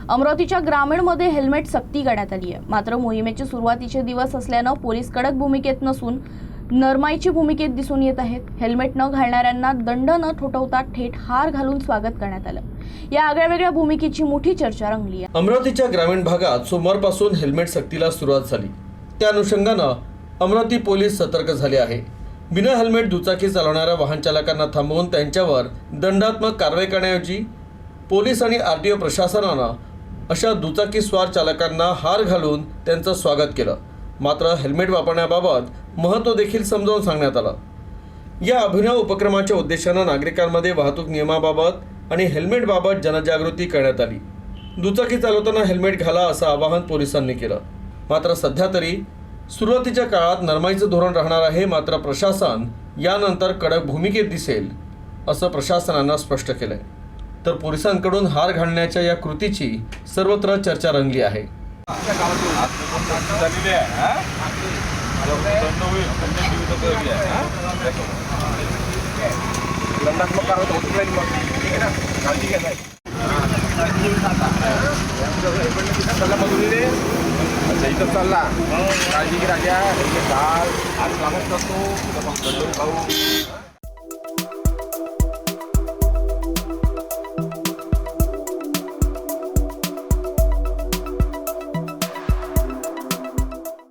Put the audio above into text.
अमरावतीच्या ग्रामीणमध्ये हेल्मेट सक्ती करण्यात आली आहे। मात्र मोहिमेचे सुरुवातीचे दिवस असल्याने पोलीस कडक भूमिकेत नसून नरमाईची भूमिकेत दिसून येत आहेत। हेल्मेट न घालणाऱ्यांना दंड न ठोठवता थेट हार घालून स्वागत करण्यात आलं। या आगळ्यावेगळ्या भूमिकेची मोठी चर्चा रंगली आहे। अमरावतीच्या ग्रामीण भागात सोमवारपासून हेल्मेट सक्तीला सुरुवात झाली। त्या अनुषंगाने अमरावती पोलीस सतर्क झाले आहे। बिना हेल्मेट दुचाकी चालवणाऱ्या वाहन चालकांना थांबवून त्यांच्यावर दंडात्मक कारवाई करण्याऐवजी पोलीस आणि आरटीओ प्रशासनानं अशा दुचाकी स्वार चालकांना हार घालून त्यांचं स्वागत केलं। मात्र हेल्मेट वापरण्याबाबत महत्त्व देखील समजावून सांगण्यात आलं। या अभिनव उपक्रमाच्या उद्देशानं नागरिकांमध्ये वाहतूक नियमाबाबत आणि हेल्मेटबाबत जनजागृती करण्यात आली। दुचाकी चालवताना हेल्मेट घाला असं आवाहन पोलिसांनी केलं। मात्र सध्या तरी सुरुवातीच्या काळात नरमाईचं धोरण राहणार आहे। मात्र प्रशासन यानंतर कडक भूमिकेत दिसेल असं प्रशासनानं स्पष्ट केलंय। तर पोलिसांकडून हार घालण्याच्या या कृतीची सर्वत्र चर्चा रंगली आहे। इथं चालला काळजी घे राजा, हेल्मेट घाल, आज कामच करतो, भाऊ